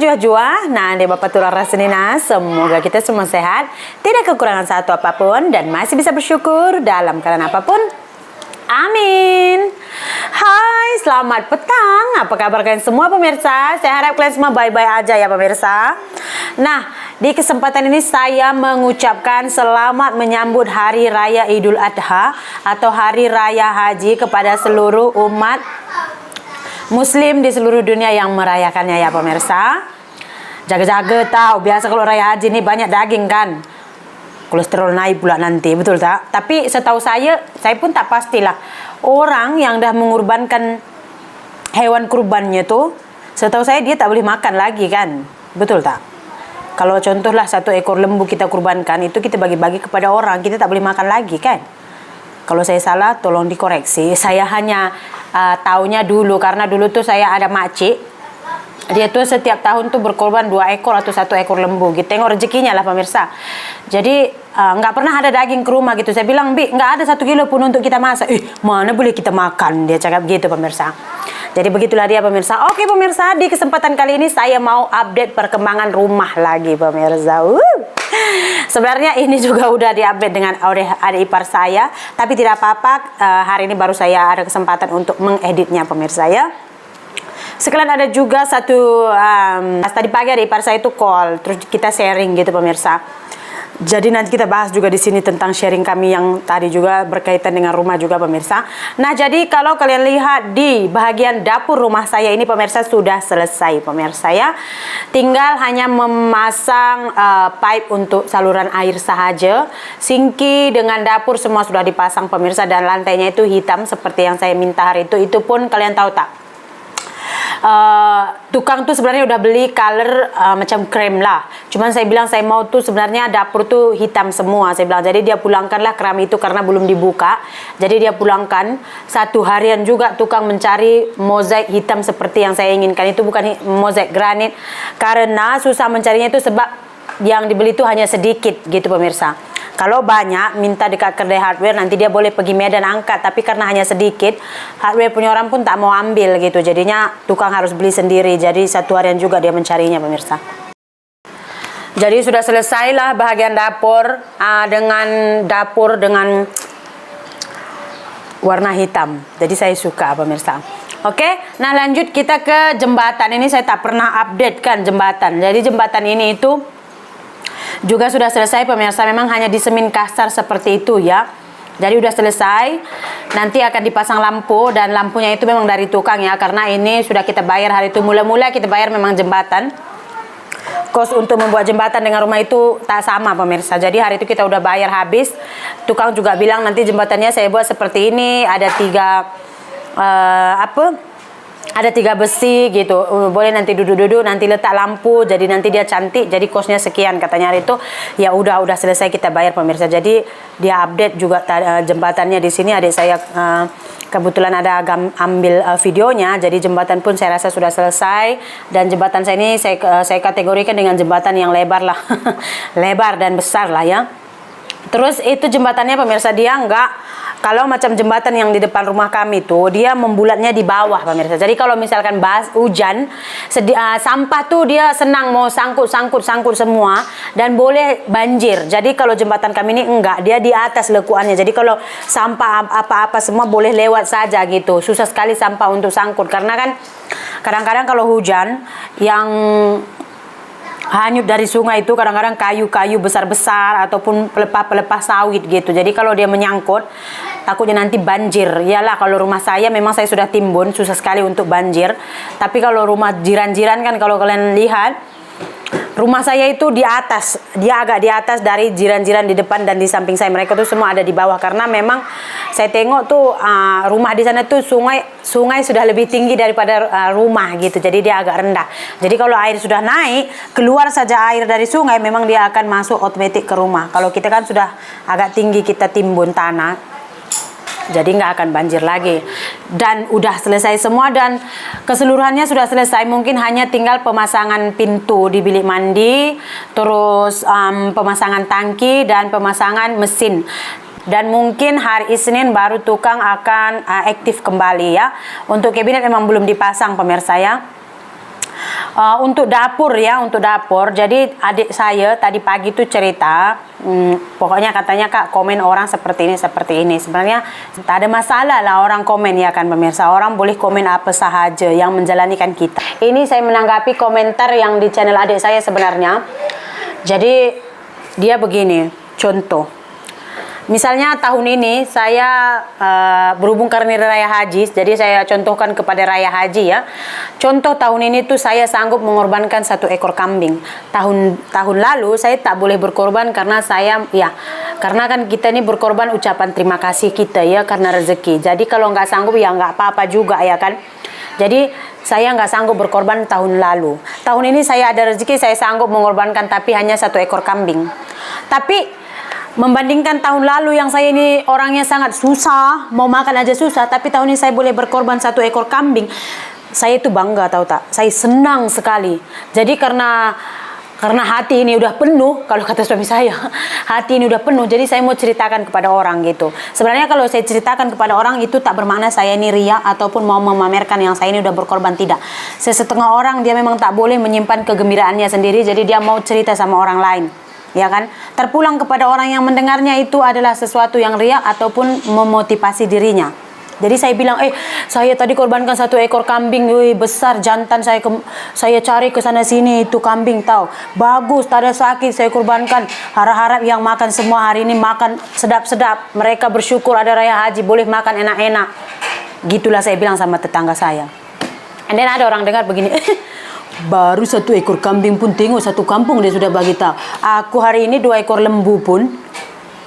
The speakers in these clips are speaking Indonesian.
jua-jua. Nah, di Bapak Tulang Rasenina, semoga kita semua sehat, tidak kekurangan satu apapun, dan masih bisa bersyukur dalam keadaan apapun. Amin. Hai, selamat petang. Apa kabar kalian semua pemirsa? Saya harap kalian semua baik-baik aja ya pemirsa. Nah, di kesempatan ini saya mengucapkan selamat menyambut Hari Raya Idul Adha atau Hari Raya Haji kepada seluruh umat Muslim di seluruh dunia yang merayakannya ya pemirsa. Jaga-jaga tahu, biasa kalau raya haji ini banyak daging kan. Kolesterol naik pula nanti, betul tak? Tapi setahu saya pun tak pastilah. Orang yang dah mengorbankan hewan kurbannya tuh, setahu saya dia tak boleh makan lagi kan. Betul tak? Kalau contohlah 1 ekor lembu kita kurbankan, itu kita bagi-bagi kepada orang, kita tak boleh makan lagi kan. Kalau saya salah tolong dikoreksi. Saya hanya taunya dulu, karena dulu tuh saya ada makcik, dia tuh setiap tahun tuh berkorban 2 ekor atau 1 ekor lembu gitu. Tengok rezekinya lah pemirsa. Jadi nggak pernah ada daging ke rumah gitu. Saya bilang, Bi, nggak ada 1 kilo pun untuk kita masak. Mana boleh kita makan, dia cakap gitu pemirsa. Jadi begitulah dia pemirsa. Oke pemirsa, di kesempatan kali ini saya mau update perkembangan rumah lagi pemirsa. Sebenarnya ini juga udah diupdate dengan oleh adik ipar saya, tapi tidak apa-apa, hari ini baru saya ada kesempatan untuk mengeditnya pemirsa ya. Sekalian ada juga satu, tadi pagi adik ipar saya itu call, terus kita sharing gitu pemirsa. Jadi nanti kita bahas juga di sini tentang sharing kami yang tadi juga berkaitan dengan rumah juga pemirsa. Nah, jadi kalau kalian lihat di bagian dapur rumah saya ini pemirsa sudah selesai pemirsa ya. Tinggal hanya memasang pipe untuk saluran air sahaja. Sinki dengan dapur semua sudah dipasang pemirsa, dan lantainya itu hitam seperti yang saya minta hari itu. Itu pun kalian tahu tak? Tukang tuh sebenarnya udah beli color macam krem lah. Cuman saya bilang saya mau tuh sebenarnya dapur tuh hitam semua. Saya bilang jadi dia pulangkanlah keramik itu karena belum dibuka. Jadi dia pulangkan. 1 harian juga tukang mencari mozaik hitam seperti yang saya inginkan. Itu bukan mozaik granit, karena susah mencarinya itu sebab yang dibeli itu hanya sedikit gitu pemirsa. Kalau banyak minta dekat kedai hardware, nanti dia boleh pergi Medan angkat, tapi karena hanya sedikit, hardware punya orang pun tak mau ambil gitu. Jadinya tukang harus beli sendiri. Jadi 1 harian juga dia mencarinya pemirsa. Jadi sudah selesailah bahagian dapur, dengan warna hitam. Jadi saya suka pemirsa. Oke, nah lanjut kita ke jembatan. Ini saya tak pernah update kan jembatan. Jadi jembatan ini itu juga sudah selesai pemirsa, memang hanya disemin kasar seperti itu ya. Jadi udah selesai. Nanti akan dipasang lampu, dan lampunya itu memang dari tukang ya, karena ini sudah kita bayar hari itu. Mula-mula kita bayar memang jembatan. Kos untuk membuat jembatan dengan rumah itu tak sama pemirsa. Jadi hari itu kita udah bayar habis. Tukang juga bilang nanti jembatannya saya buat seperti ini, ada 3 besi gitu, boleh nanti duduk-duduk, nanti letak lampu, jadi nanti dia cantik, jadi kosnya sekian katanya hari itu. Ya udah selesai kita bayar pemirsa. Jadi dia update juga jembatannya di sini. Adik saya kebetulan ada ambil videonya. Jadi jembatan pun saya rasa sudah selesai, dan jembatan saya ini saya kategorikan dengan jembatan yang lebar lah. Lebar dan besar lah ya. Terus itu jembatannya pemirsa, dia enggak kalau macam jembatan yang di depan rumah kami tuh, dia membulatnya di bawah pemirsa. Jadi kalau misalkan hujan, sampah tuh dia senang mau sangkut semua, dan boleh banjir. Jadi kalau jembatan kami ini enggak, dia di atas lekuannya. Jadi kalau sampah apa-apa semua boleh lewat saja gitu. Susah sekali sampah untuk sangkut, karena kan kadang-kadang kalau hujan yang hanyut dari sungai itu kadang-kadang kayu-kayu besar-besar ataupun pelepah-pelepah sawit gitu. Jadi kalau dia menyangkut, takutnya nanti banjir. Iyalah, kalau rumah saya memang saya sudah timbun, susah sekali untuk banjir. Tapi kalau rumah jiran-jiran kan, kalau kalian lihat, rumah saya itu di atas, dia agak di atas dari jiran-jiran di depan dan di samping saya. Mereka tuh semua ada di bawah, karena memang saya tengok tuh rumah di sana tuh sungai sudah lebih tinggi daripada rumah gitu. Jadi dia agak rendah. Jadi kalau air sudah naik, keluar saja air dari sungai, memang dia akan masuk otomatis ke rumah. Kalau kita kan sudah agak tinggi, kita timbun tanah, jadi nggak akan banjir lagi. Dan udah selesai semua, dan keseluruhannya sudah selesai. Mungkin hanya tinggal pemasangan pintu di bilik mandi, terus pemasangan tangki dan pemasangan mesin. Dan mungkin hari Isnin baru tukang akan aktif kembali ya. Untuk kabinet memang belum dipasang pemirsa ya. Untuk dapur ya, untuk dapur. Jadi adik saya tadi pagi tuh cerita, pokoknya katanya Kak komen orang seperti ini, seperti ini. Sebenarnya tak ada masalah lah orang komen ya kan pemirsa. Orang boleh komen apa sahaja yang menjalanikan kita. Ini saya menanggapi komentar yang di channel adik saya sebenarnya. Jadi dia begini, contoh. Misalnya tahun ini saya berhubung karena Raya Haji, jadi saya contohkan kepada Raya Haji ya. Contoh tahun ini tuh saya sanggup mengorbankan 1 ekor kambing. Tahun lalu saya tak boleh berkorban karena karena kan kita ini berkorban ucapan terima kasih kita ya karena rezeki. Jadi kalau nggak sanggup ya nggak apa-apa juga ya kan. Jadi saya nggak sanggup berkorban tahun lalu. Tahun ini saya ada rezeki, saya sanggup mengorbankan tapi hanya 1 ekor kambing. Tapi membandingkan tahun lalu yang saya ini orangnya sangat susah, mau makan aja susah, tapi tahun ini saya boleh berkorban 1 ekor kambing. Saya itu bangga tahu tak? Saya senang sekali. Jadi karena hati ini udah penuh, kalau kata suami saya, hati ini udah penuh, jadi saya mau ceritakan kepada orang gitu. Sebenarnya kalau saya ceritakan kepada orang itu tak bermakna saya ini riak ataupun mau memamerkan yang saya ini udah berkorban, tidak. Setengah orang dia memang tak boleh menyimpan kegembiraannya sendiri, jadi dia mau cerita sama orang lain. Ya kan, terpulang kepada orang yang mendengarnya itu adalah sesuatu yang riak ataupun memotivasi dirinya. Jadi saya bilang, saya tadi korbankan 1 ekor kambing, besar jantan, saya cari ke sana sini itu kambing tahu, bagus, tak ada sakit, saya korbankan. Harap-harap yang makan semua hari ini makan sedap-sedap, mereka bersyukur ada Raya Haji, boleh makan enak-enak. Gitulah saya bilang sama tetangga saya. And then ada orang dengar begini, baru 1 ekor kambing pun tengok 1 kampung dia sudah bagi tahu. Aku hari ini 2 ekor lembu pun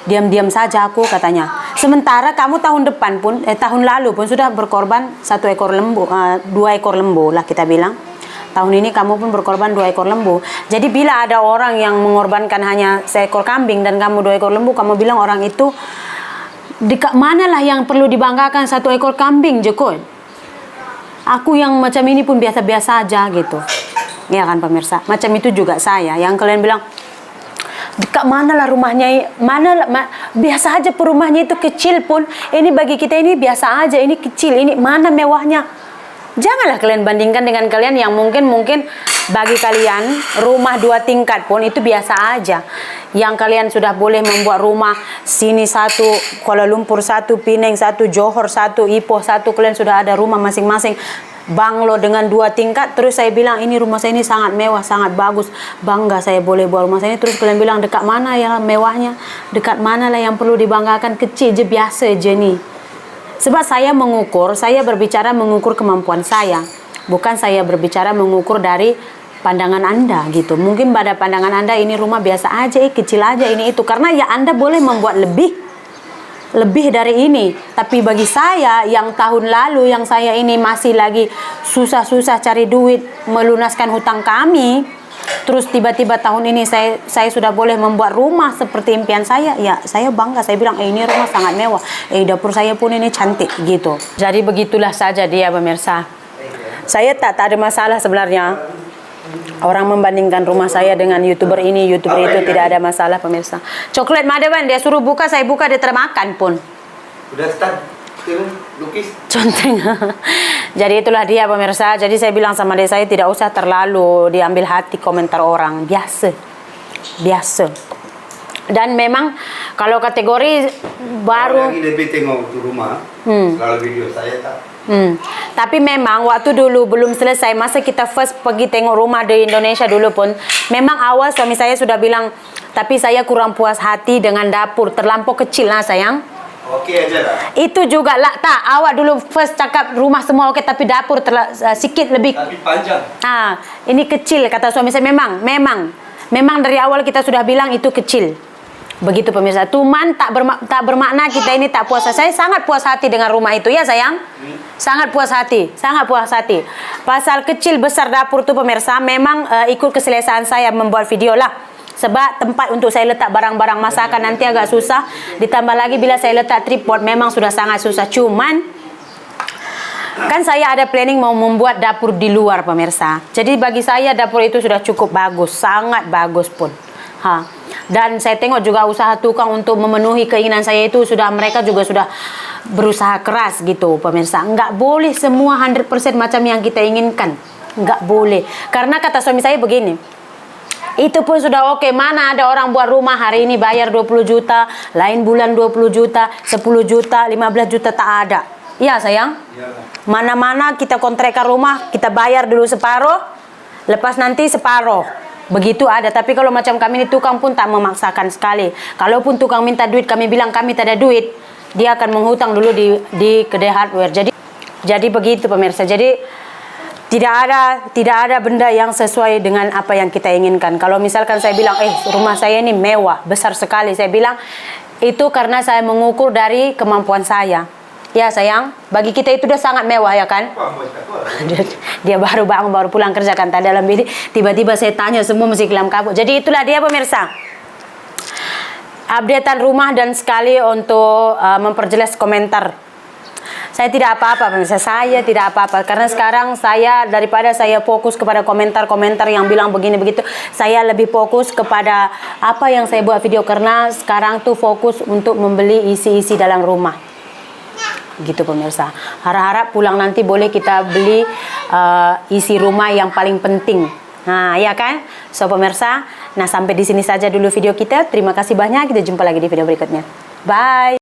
diam-diam saja aku katanya. Sementara kamu tahun depan pun tahun lalu pun sudah berkorban 1 ekor lembu, 2 ekor lembu lah kita bilang. Tahun ini kamu pun berkorban 2 ekor lembu. Jadi bila ada orang yang mengorbankan hanya 1 ekor kambing dan kamu 2 ekor lembu, kamu bilang orang itu dekat manalah yang perlu dibanggakan 1 ekor kambing je kot. Aku yang macam ini pun biasa-biasa aja gitu. Ya kan pemirsa? Macam itu juga saya. Yang kalian bilang, dekat mana lah rumahnya, biasa aja rumahnya itu kecil pun. Ini bagi kita ini biasa aja, ini kecil, ini mana mewahnya. Janganlah kalian bandingkan dengan kalian yang mungkin bagi kalian rumah 2 tingkat pun itu biasa aja. Yang kalian sudah boleh membuat rumah sini 1, Kuala Lumpur 1, Penang 1, Johor 1, Ipoh 1, kalian sudah ada rumah masing-masing. Banglo dengan 2 tingkat, terus saya bilang ini rumah saya ini sangat mewah, sangat bagus, bangga saya boleh buat rumah saya ini. Terus kalian bilang dekat mana ya mewahnya, dekat mana lah yang perlu dibanggakan, kecil je, biasa je nih. Sebab saya berbicara mengukur kemampuan saya, bukan saya berbicara mengukur dari pandangan Anda gitu. Mungkin pada pandangan Anda ini rumah biasa aja, kecil aja ini itu, karena ya Anda boleh membuat lebih dari ini. Tapi bagi saya yang tahun lalu, yang saya ini masih lagi susah-susah cari duit melunaskan hutang kami, terus tiba-tiba tahun ini saya sudah boleh membuat rumah seperti impian saya, ya saya bangga. Saya bilang ini rumah sangat mewah, dapur saya pun ini cantik gitu. Jadi begitulah saja dia pemirsa. Saya tak ada masalah sebenarnya. Orang membandingkan rumah saya dengan YouTuber ini, YouTuber itu, tidak ada masalah pemirsa. Coklat Madawan dia suruh buka, saya buka, dia termakan pun. Udah start lukis. Contohnya. Jadi itulah dia pemirsa. Jadi saya bilang sama dia, saya tidak usah terlalu diambil hati komentar orang. Biasa. Dan memang kalau kategori baru. Yang lebih tengok di rumah, kalau video saya tak. Tapi memang waktu dulu belum selesai, masa kita first pergi tengok rumah di Indonesia dulu pun, memang awal suami saya sudah bilang, tapi saya kurang puas hati dengan dapur, terlampau kecil lah sayang. Oke aja lah. Itu juga lah, tak, awak dulu first cakap rumah semua oke, tapi dapur sikit lebih. Tapi panjang. Ini kecil kata suami saya. Memang dari awal kita sudah bilang itu kecil. Begitu pemirsa. Cuman tak bermakna kita ini tak puas. Saya sangat puas hati dengan rumah itu ya sayang. Sangat puas hati. Pasal kecil besar dapur tu pemirsa, memang ikut keselesaan saya membuat video lah. Sebab tempat untuk saya letak barang-barang masakan nanti agak susah. Ditambah lagi bila saya letak tripod memang sudah sangat susah. Cuman kan saya ada planning mau membuat dapur di luar pemirsa. Jadi bagi saya dapur itu sudah cukup bagus, sangat bagus pun. Dan saya tengok juga usaha tukang untuk memenuhi keinginan saya itu mereka juga sudah berusaha keras gitu pemirsa. Enggak boleh semua 100% macam yang kita inginkan. Nggak boleh. Karena kata suami saya begini, itu pun sudah oke. Mana ada orang buat rumah hari ini bayar 20 juta, lain bulan 20 juta, 10 juta, 15 juta, tak ada. Iya sayang? Mana-mana kita kontrakkan rumah, kita bayar dulu separuh, lepas nanti separuh. Begitu ada. Tapi kalau macam kami ini tukang pun tak memaksakan sekali. Kalaupun tukang minta duit, kami bilang kami tak ada duit, dia akan menghutang dulu di kedai hardware. Jadi begitu pemirsa. Jadi tidak ada benda yang sesuai dengan apa yang kita inginkan. Kalau misalkan saya bilang, rumah saya ini mewah, besar sekali. Saya bilang, itu karena saya mengukur dari kemampuan saya. Ya sayang, bagi kita itu udah sangat mewah ya kan? Dia baru bangun, baru pulang kerja kan. Dalam bilik, tiba-tiba saya tanya semua masih kelam kabut. Jadi itulah dia pemirsa. Updatean rumah dan sekali untuk memperjelas komentar. Saya tidak apa-apa pemirsa, saya tidak apa-apa. Karena sekarang daripada saya fokus kepada komentar-komentar yang bilang begini begitu, saya lebih fokus kepada apa yang saya buat video. Karena sekarang tuh fokus untuk membeli isi-isi dalam rumah. Gitu pemirsa. Harap-harap pulang nanti boleh kita beli isi rumah yang paling penting. Nah, ya kan? So pemirsa, nah sampai di sini saja dulu video kita. Terima kasih banyak. Kita jumpa lagi di video berikutnya. Bye.